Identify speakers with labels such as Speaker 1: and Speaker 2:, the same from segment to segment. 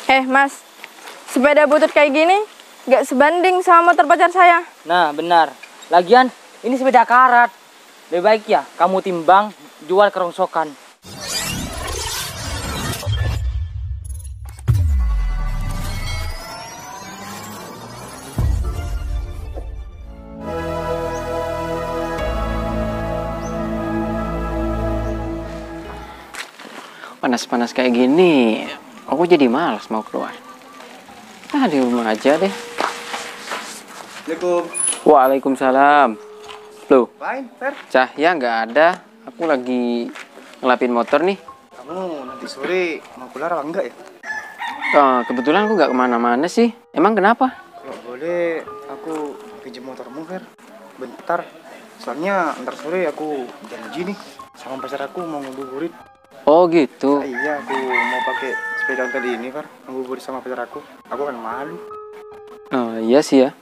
Speaker 1: Mas, sepeda butut kayak gini gak sebanding sama motor pacar saya.
Speaker 2: Nah, benar. Lagian, ini sepeda karat. Lebih baik ya, kamu timbang, jual kerongsokan.
Speaker 3: Panas-panas kayak gini, aku jadi malas mau keluar. Di rumah aja deh.
Speaker 4: Assalamualaikum.
Speaker 3: Waalaikumsalam. Loh,
Speaker 4: Main, Fer?
Speaker 3: Cahya nggak ada. Aku lagi ngelapin motor nih.
Speaker 4: Kamu nanti sore mau keluar apa enggak ya?
Speaker 3: Kebetulan aku nggak kemana-mana sih. Emang kenapa?
Speaker 4: Kalau boleh, aku pinjam motormu, Fer. Bentar. Soalnya ntar sore aku janji nih sama pacar aku mau ngabuburit.
Speaker 3: Oh gitu.
Speaker 4: Iya, aku mau pakai sepeda tadi ini, Fer. Ngabuburit sama pacar aku. Aku kan malu.
Speaker 3: Oh iya sih ya.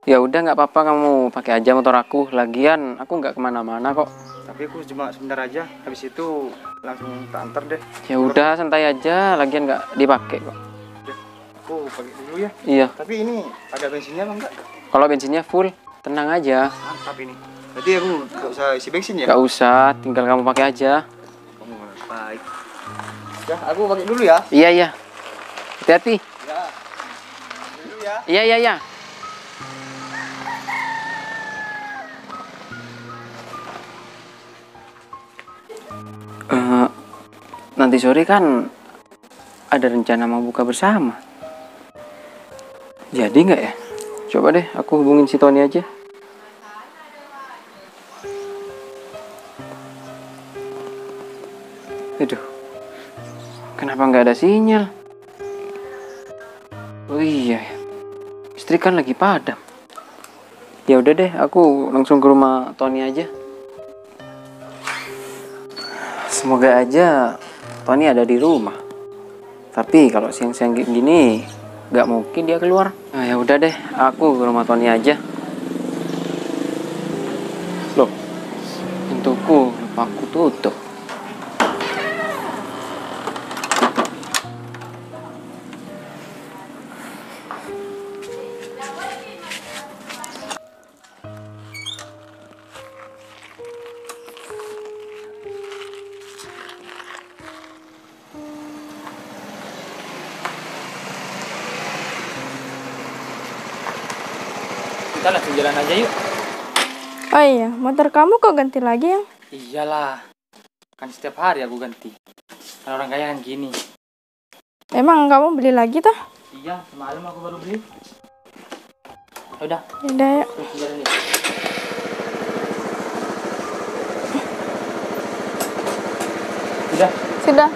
Speaker 3: Ya udah nggak apa-apa, kamu pakai aja motor aku. Lagian aku nggak kemana-mana kok.
Speaker 4: Tapi aku cuma sebentar aja. Habis itu langsung tak antar deh.
Speaker 3: Ya udah santai aja. Lagian nggak dipakai kok.
Speaker 4: Udah, aku pakai dulu ya.
Speaker 3: Iya.
Speaker 4: Tapi ini ada bensinnya apa enggak?
Speaker 3: Kalau bensinnya full, tenang aja.
Speaker 4: Mantap ini. Berarti aku nggak usah isi bensin ya?
Speaker 3: Nggak usah, tinggal kamu pakai aja.
Speaker 4: Kamu baik. Ya, aku pakai dulu ya.
Speaker 3: Iya iya. Hati-hati.
Speaker 4: Ya. Dulu ya.
Speaker 3: Iya iya iya. Nanti sore kan ada rencana mau buka bersama. Jadi nggak ya? Coba deh aku hubungin si Tony aja. Aduh, kenapa nggak ada sinyal? Oh iya, istri kan lagi padam. Ya udah deh, aku langsung ke rumah Tony aja. Semoga aja Tony ada di rumah. Tapi kalau siang-siang gini, nggak mungkin dia keluar. Nah, ya udah deh, aku ke rumah Tony aja. Loh, pintuku lupa aku tutup.
Speaker 2: Kita langsung jalan aja yuk.
Speaker 1: Oh iya, motor kamu kok ganti lagi ya?
Speaker 2: Iyalah, kan setiap hari aku ganti. Kan orang kaya kan gini.
Speaker 1: Emang kamu beli lagi toh?
Speaker 2: Iya, semalam aku baru beli. Udah,
Speaker 1: Yaudah ya.
Speaker 2: terus jalan yuk. Udah.
Speaker 1: Sudah.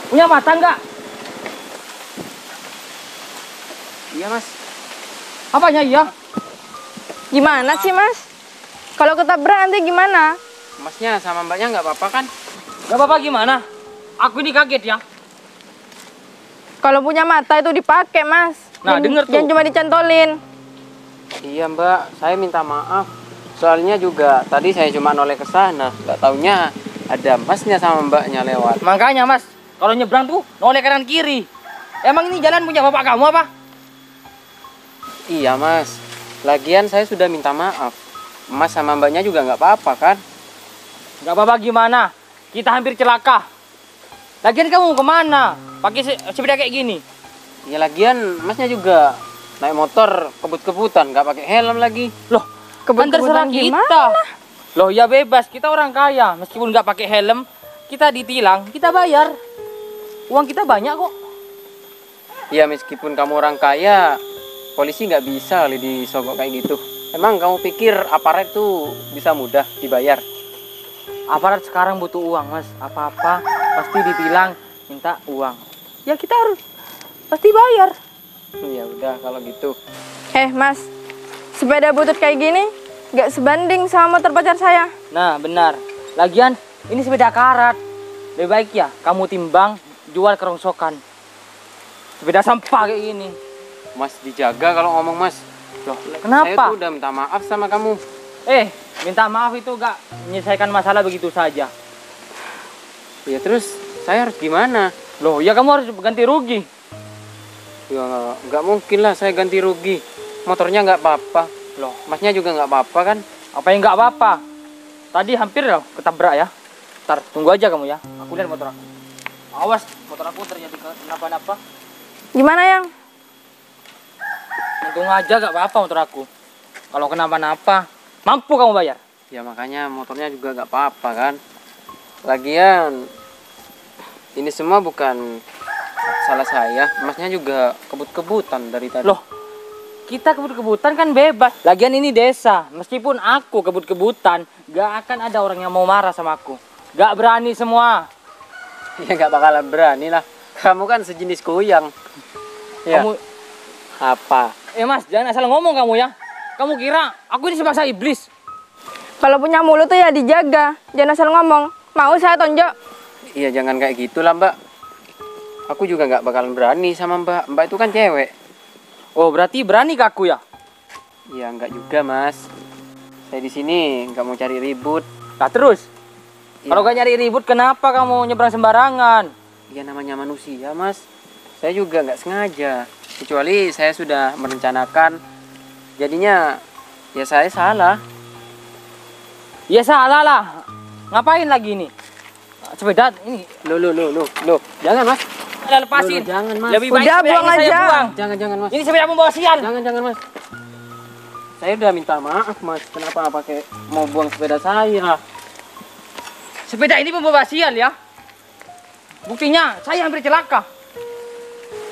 Speaker 2: Punya mata nggak?
Speaker 3: Iya mas.
Speaker 2: Apanya iya?
Speaker 1: Gimana sih mas? Kalau ketabrak nanti gimana?
Speaker 3: Masnya sama mbaknya nggak apa-apa kan?
Speaker 2: Gak apa-apa gimana? Aku ini kaget ya.
Speaker 1: Kalau punya mata itu dipakai mas.
Speaker 2: Nah, denger tuh.
Speaker 1: Jangan cuma dicantolin.
Speaker 3: Iya mbak, saya minta maaf. Soalnya juga tadi saya cuma noleh ke sana, nggak taunya ada masnya sama mbaknya lewat.
Speaker 2: Makanya mas, kalau nyebrang tuh noleh kanan kiri. Emang ini jalan punya bapak kamu apa?
Speaker 3: Iya mas, lagian saya sudah minta maaf. Mas sama mbaknya juga nggak apa-apa kan?
Speaker 2: Gak apa-apa gimana? Kita hampir celaka. Lagian kamu kemana? Pakai sepeda kayak gini?
Speaker 3: Ya lagian masnya juga naik motor kebut-kebutan, nggak pakai helm lagi.
Speaker 2: Loh, kan terserah
Speaker 1: Kebut-kebutan
Speaker 2: kita.
Speaker 1: gimana?
Speaker 2: Loh ya bebas, kita orang kaya. Meskipun nggak pakai helm, kita ditilang, kita bayar. Uang kita banyak kok.
Speaker 3: Ya meskipun kamu orang kaya, polisi nggak bisa kali disogok kayak gitu. Emang kamu pikir aparat tuh bisa mudah dibayar?
Speaker 2: Aparat sekarang butuh uang mas. Apa-apa pasti ditilang, minta uang. Ya kita harus pasti bayar.
Speaker 3: Ya udah kalau gitu.
Speaker 1: Mas, sepeda butut kayak gini gak sebanding sama motor pacar saya.
Speaker 2: Nah benar. Lagian ini sepeda karat. Lebih baik ya kamu timbang, jual kerongsokan. Sepeda sampah kayak gini.
Speaker 3: Mas dijaga kalau ngomong mas. Loh,
Speaker 2: Kenapa?
Speaker 3: saya tuh udah minta maaf sama kamu.
Speaker 2: Minta maaf itu gak menyelesaikan masalah begitu saja.
Speaker 3: Ya terus saya harus gimana?
Speaker 2: Loh, ya kamu harus ganti rugi.
Speaker 3: Ya nggak mungkin lah saya ganti rugi. Motornya nggak apa-apa.
Speaker 2: Loh,
Speaker 3: Masnya juga nggak apa-apa kan?
Speaker 2: apa yang nggak apa-apa? Tadi hampir loh ketabrak ya. Ntar, tunggu aja kamu ya. Aku lihat motor aku. Awas, motor aku terjadi kenapa-napa.
Speaker 1: Gimana yang?
Speaker 2: Untung aja gak apa-apa motor aku. Kalau kenapa-napa, mampu kamu bayar.
Speaker 3: Ya makanya motornya juga nggak apa-apa kan? Lagian ini semua bukan salah saya. Masnya juga kebut-kebutan dari tadi.
Speaker 2: Loh, kita kebut-kebutan kan bebas. Lagian ini desa. Meskipun aku kebut-kebutan, gak akan ada orang yang mau marah sama aku. Gak berani semua.
Speaker 3: Ya nggak bakalan berani lah. Kamu kan sejenis kuyang. Ya.
Speaker 2: Kamu,
Speaker 3: Apa?
Speaker 2: Mas, jangan asal ngomong kamu ya. Kamu kira aku ini sebangsa iblis?
Speaker 1: Kalau punya mulut tuh ya dijaga. Jangan asal ngomong. Mau saya tonjok.
Speaker 3: Iya jangan kayak gitu lah Mbak. Aku juga nggak bakalan berani sama Mbak. Mbak itu kan cewek.
Speaker 2: Oh, berarti berani ke aku ya?
Speaker 3: Iya nggak juga Mas. Saya di sini nggak mau cari ribut.
Speaker 2: Nah terus,
Speaker 3: Ya.
Speaker 2: kalau gak nyari ribut, kenapa kamu nyebrang sembarangan?
Speaker 3: Ya namanya manusia Mas. Saya juga nggak sengaja. Kecuali saya sudah merencanakan. Jadinya ya saya salah.
Speaker 2: Ya salah lah. Ngapain lagi ini? Sepeda ini.
Speaker 3: Loh. Jangan Mas.
Speaker 2: Ada lepasin.
Speaker 3: Loh, jangan, Mas.
Speaker 2: Lebih baik
Speaker 1: Udah,
Speaker 2: sepeda
Speaker 1: buang
Speaker 2: ini saya
Speaker 1: aja.
Speaker 2: buang.
Speaker 3: Jangan Mas.
Speaker 2: Ini sepeda membawa sial.
Speaker 3: Jangan Mas. Saya udah minta maaf Mas. Kenapa pakai mau buang sepeda saya?
Speaker 2: Sepeda ini membawa sial ya. Buktinya saya hampir celaka.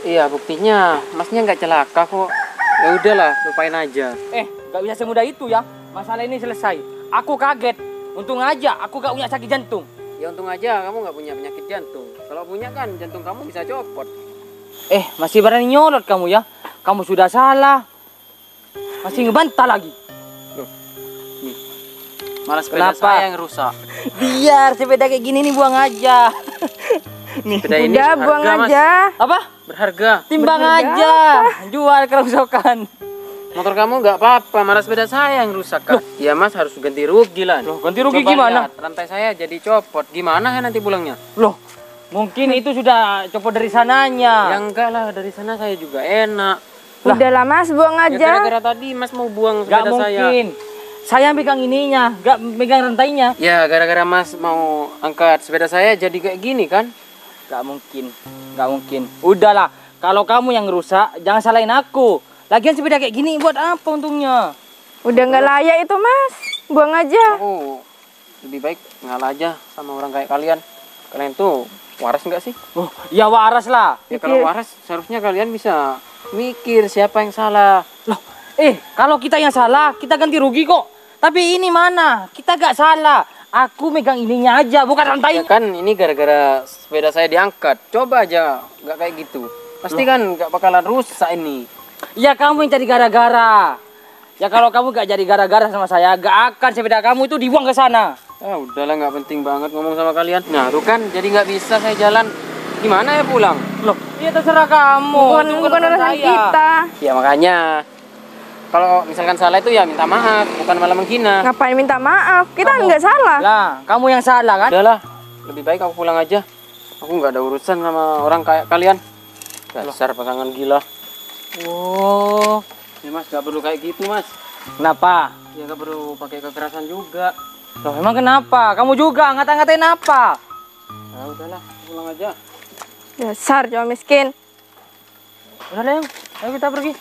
Speaker 3: Iya buktinya Masnya nggak celaka kok. Ya udahlah lupain aja.
Speaker 2: Gak bisa semudah itu ya. Masalah ini selesai. Aku kaget. Untung aja aku gak punya sakit jantung.
Speaker 3: Ya untung aja kamu nggak punya penyakit jantung. Kalau punya kan jantung kamu bisa copot.
Speaker 2: Masih berani nyolot kamu ya. Kamu sudah salah. Masih ngebantah lagi.
Speaker 3: Malah sepeda
Speaker 2: Kenapa?
Speaker 3: saya yang rusak.
Speaker 2: Biar sepeda kayak gini nih buang aja.
Speaker 3: Sepeda ini
Speaker 1: Udah buang
Speaker 3: berharga, Mas.
Speaker 1: aja.
Speaker 2: Apa?
Speaker 3: Berharga.
Speaker 2: Timbang
Speaker 1: Berharga
Speaker 2: aja. Jual kerongsokan.
Speaker 3: Motor kamu nggak apa-apa, malah sepeda saya yang rusak kan. Ya Mas harus ganti rugi lah.
Speaker 2: Loh, ganti rugi
Speaker 3: Coba
Speaker 2: gimana?
Speaker 3: lihat, rantai saya jadi copot. Gimana ya nanti pulangnya?
Speaker 2: Loh, mungkin itu sudah copot dari sananya.
Speaker 3: Ya enggak lah, dari sana saya juga enak.
Speaker 1: Udahlah Mas, buang
Speaker 3: Ya
Speaker 1: aja.
Speaker 3: gara-gara tadi Mas mau buang
Speaker 2: Gak
Speaker 3: sepeda saya.
Speaker 2: mungkin. Saya pegang ininya, gak pegang rantainya.
Speaker 3: Ya gara-gara Mas mau angkat sepeda saya jadi kayak gini kan?
Speaker 2: Gak mungkin, gak mungkin. Udahlah, kalau kamu yang rusak, jangan salahin aku. Lagian sepeda kayak gini buat apa untungnya?
Speaker 1: Udah nggak layak itu Mas. Buang aja.
Speaker 3: Aku lebih baik ngalah aja sama orang kayak kalian. Kalian tuh waras nggak sih?
Speaker 2: Oh, ya waras lah.
Speaker 3: Ya kalau waras seharusnya kalian bisa mikir siapa yang salah.
Speaker 2: Loh, kalau kita yang salah, kita ganti rugi kok. Tapi ini mana? Kita gak salah. Aku megang ininya aja, bukan rantai.
Speaker 3: Ya kan ini gara-gara sepeda saya diangkat. Coba aja nggak kayak gitu. Pasti kan nggak bakalan rusak ini.
Speaker 2: Ya kamu yang cari gara-gara. Ya kalau kamu gak jadi gara-gara sama saya, gak akan sepeda kamu itu dibuang ke sana.
Speaker 3: Ah udahlah nggak penting banget ngomong sama kalian. Nah tuh kan jadi nggak bisa saya jalan. Gimana ya pulang?
Speaker 2: Loh, iya terserah kamu. Itu
Speaker 1: Bukan urusan
Speaker 2: saya.
Speaker 1: kita.
Speaker 3: Ya makanya kalau misalkan salah itu ya minta maaf, bukan malah menghina.
Speaker 1: Ngapain minta maaf? Kita nggak salah.
Speaker 2: Lah, kamu yang salah kan?
Speaker 3: Udahlah, lebih baik aku pulang aja. Aku nggak ada urusan sama orang kayak kalian. Dasar pasangan gila.
Speaker 2: Oh,
Speaker 3: Ya mas, nggak perlu kayak gitu mas.
Speaker 2: kenapa?
Speaker 3: Ya nggak perlu pakai kekerasan juga.
Speaker 2: Loh, emang kenapa? Kamu juga ngata-ngatain apa?
Speaker 3: Nah udahlah, pulang aja.
Speaker 1: Dasar cowok miskin.
Speaker 2: Udah deh, ayo kita pergi.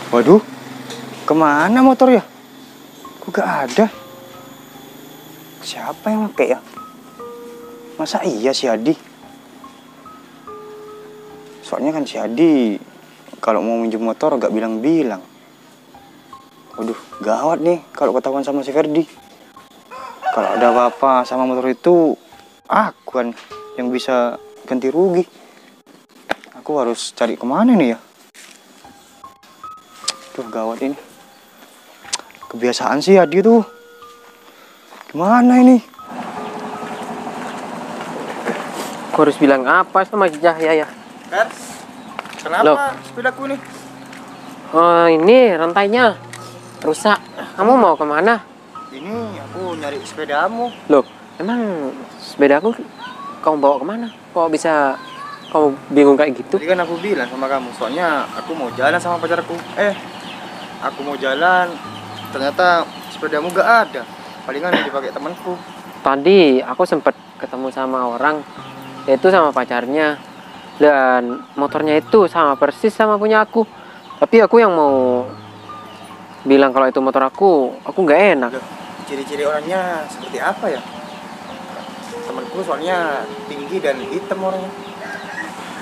Speaker 4: Waduh, kemana motor ya? Kok gak ada? Siapa yang pakai ya? Masa iya si Adi? Soalnya kan si Adi kalau mau minjem motor gak bilang-bilang. Waduh, gawat nih kalau ketahuan sama si Ferdi. Kalau ada apa-apa sama motor itu, aku kan yang bisa ganti rugi. Aku harus cari kemana nih ya? Duh, gawat ini. Kebiasaan sih Adi tuh. Gimana ini?
Speaker 3: Aku harus bilang apa sama Cahaya ya?
Speaker 4: Fer, kenapa
Speaker 3: Loh.
Speaker 4: sepedaku nih?
Speaker 3: Oh, ini rantainya rusak. Kamu mau kemana?
Speaker 4: Ini aku nyari sepedamu.
Speaker 3: Loh, emang sepedaku kamu bawa kemana? Kok bisa kamu bingung kayak gitu?
Speaker 4: Tadi kan aku bilang sama kamu, soalnya aku mau jalan sama pacarku. Aku mau jalan, ternyata sepedamu gak ada. Palingan dipakai temanku.
Speaker 3: Tadi aku sempat ketemu sama orang, yaitu sama pacarnya. Dan motornya itu sama persis sama punya aku. Tapi aku yang mau bilang kalau itu motor aku nggak enak.
Speaker 4: Loh, ciri-ciri orangnya seperti apa ya? Temanku soalnya tinggi dan hitam orangnya.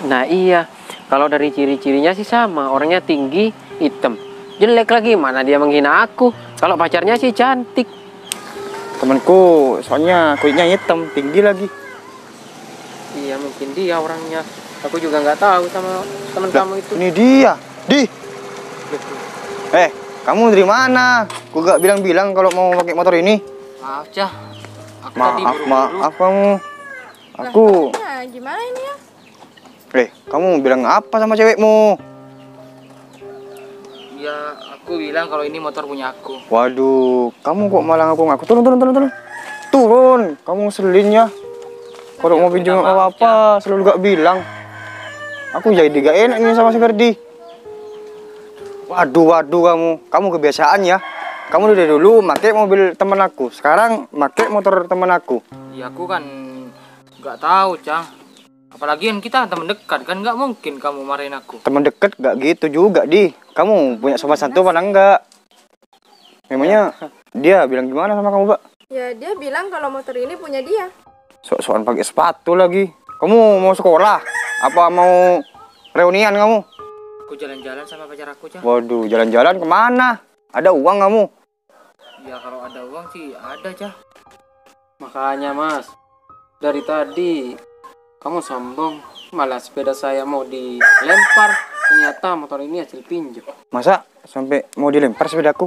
Speaker 3: Nah iya, kalau dari ciri-cirinya sih sama, orangnya tinggi, hitam. Jelek lagi, mana dia menghina aku. Kalau pacarnya sih cantik.
Speaker 4: Temanku soalnya kulitnya hitam, tinggi lagi.
Speaker 3: Iya mungkin dia orangnya. Aku juga nggak tahu sama teman kamu itu.
Speaker 4: Ini dia, Di. Kamu dari mana? Aku gak bilang-bilang kalau mau pakai motor ini.
Speaker 2: Maaf, Cah. Aku tadi buru-buru.
Speaker 4: Maaf kamu. Aku.
Speaker 1: Nah, gimana ini ya?
Speaker 4: Kamu bilang apa sama cewekmu?
Speaker 2: Ya, aku bilang kalau ini motor punya aku.
Speaker 4: Waduh, kamu kok malah ngaku-ngaku. Turun. Kamu ngeselin ya. Kalau mau pinjam apa-apa, selalu gak bilang. Aku jadi gak enak nih sama si Ferdi. Waduh kamu kebiasaan ya. Kamu dari dulu pakai mobil temen aku, sekarang pakai motor temen aku.
Speaker 2: Ya, aku kan nggak tahu, Cah. Apalagi kan kita teman dekat, kan nggak mungkin kamu marahin aku.
Speaker 4: Teman deket gak gitu juga, Di. Kamu punya sopan santun apa enggak? Memangnya dia bilang gimana sama kamu, Pak?
Speaker 1: Ya dia bilang kalau motor ini punya dia.
Speaker 4: Sok-sokan pakai sepatu lagi. Kamu mau sekolah? Apa mau reunian kamu?
Speaker 2: Aku jalan-jalan sama pacar aku, Cah.
Speaker 4: Waduh, jalan-jalan kemana? Ada uang kamu?
Speaker 2: Ya, kalau ada uang sih ada, Cah.
Speaker 3: Makanya mas, dari tadi kamu sombong, malah sepeda saya mau dilempar, ternyata motor ini hasil pinjam.
Speaker 4: Masa sampai mau dilempar sepedaku?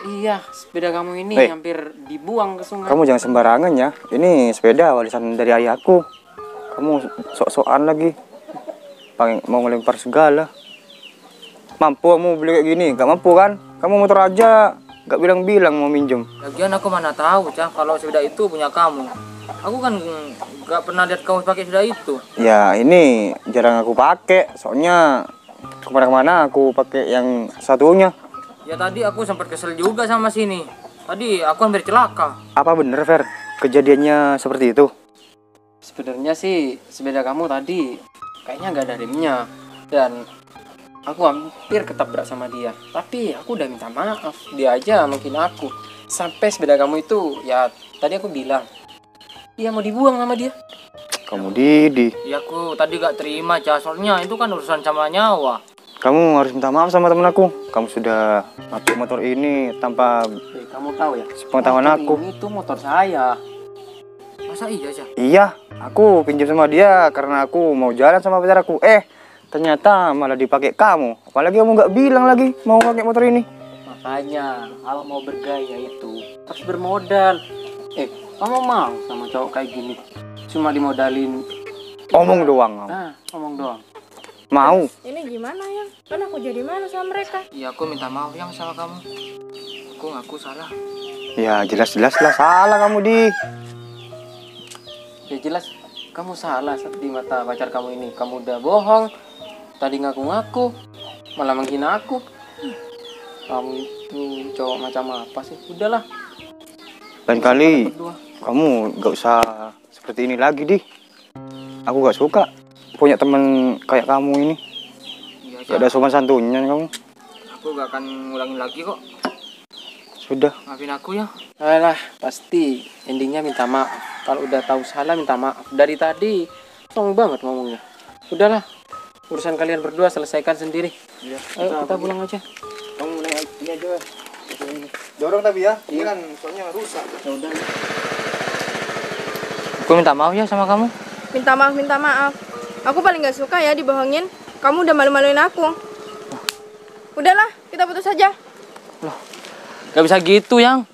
Speaker 3: Iya, sepeda kamu ini hampir dibuang ke sungai.
Speaker 4: Kamu jangan sembarangan ya. Ini sepeda warisan dari ayahku. Kamu sok-sokan lagi. Mau ngelempar segala. Mampu kamu beli kayak gini? Gak mampu kan? Kamu motor aja gak bilang-bilang mau minjem.
Speaker 2: Lagian aku mana tahu, Cah, kalau sepeda itu punya kamu. Aku kan nggak pernah lihat kamu pakai sepeda itu.
Speaker 4: Ya ini jarang aku pakai. Soalnya kemana-mana aku pakai yang satunya.
Speaker 2: Ya, tadi aku sempat kesel juga sama sini. Tadi aku hampir celaka.
Speaker 4: Apa bener, Fer? Kejadiannya seperti itu?
Speaker 3: Sebenarnya sih sepeda kamu tadi kayaknya nggak ada remnya dan aku hampir ketabrak sama dia. Tapi aku udah minta maaf, dia aja mungkin aku. Sampai sepeda kamu itu ya tadi aku bilang, iya mau dibuang sama dia.
Speaker 4: Kamu Didi.
Speaker 2: Ya, aku tadi gak terima, Cah. Soalnya itu kan urusan sama nyawa.
Speaker 4: Kamu harus minta maaf sama temen aku. Kamu sudah pakai motor ini tanpa
Speaker 3: Kamu tahu ya,
Speaker 4: sepengetahuan
Speaker 3: motor
Speaker 4: aku.
Speaker 3: ini tuh motor saya.
Speaker 2: Masa iya, Cah?
Speaker 4: Iya, aku pinjam sama dia karena aku mau jalan sama pacar aku. Ternyata malah dipakai kamu. Apalagi kamu nggak bilang lagi mau pakai motor ini.
Speaker 3: Makanya kalau mau bergaya itu harus bermodal. Kamu mau sama cowok kayak gini? Cuma dimodalin.
Speaker 4: Omong doang kamu.
Speaker 3: Nah, ngomong doang.
Speaker 4: Mau.
Speaker 1: Ini gimana ya? Kan aku jadi malu sama mereka.
Speaker 2: Ya, aku minta maaf yang sama kamu. Aku ngaku salah.
Speaker 4: Ya jelas-jelas lah salah kamu Di.
Speaker 3: Ya jelas kamu salah di mata pacar kamu ini. Kamu udah bohong. Tadi ngaku-ngaku, malah menghina aku. Kamu itu cowok macam apa sih? Udahlah.
Speaker 4: Lain kali
Speaker 3: Berdua.
Speaker 4: kamu nggak usah seperti ini lagi Di. Aku nggak suka punya temen kayak kamu ini.
Speaker 2: Iya,
Speaker 4: Gak
Speaker 2: Cah.
Speaker 4: ada sopan santunnya kamu.
Speaker 2: Aku gak akan ngulangin lagi kok.
Speaker 4: Sudah.
Speaker 2: Maafin aku ya.
Speaker 3: Alah, pasti endingnya minta maaf. Kalau udah tahu salah minta maaf. Dari tadi song banget ngomongnya. Udahlah, urusan kalian berdua selesaikan sendiri.
Speaker 4: Iya.
Speaker 3: Ayo kita pulang aja.
Speaker 4: Kamu naik ini aja. Dorong tapi ya. Ini kan soalnya rusak.
Speaker 3: Ya udah.
Speaker 2: Aku minta maaf ya sama kamu.
Speaker 1: Minta maaf. Aku paling gak suka ya dibohongin. Kamu udah malu-maluin aku. Udahlah, kita putus aja.
Speaker 2: Gak bisa gitu, Yang.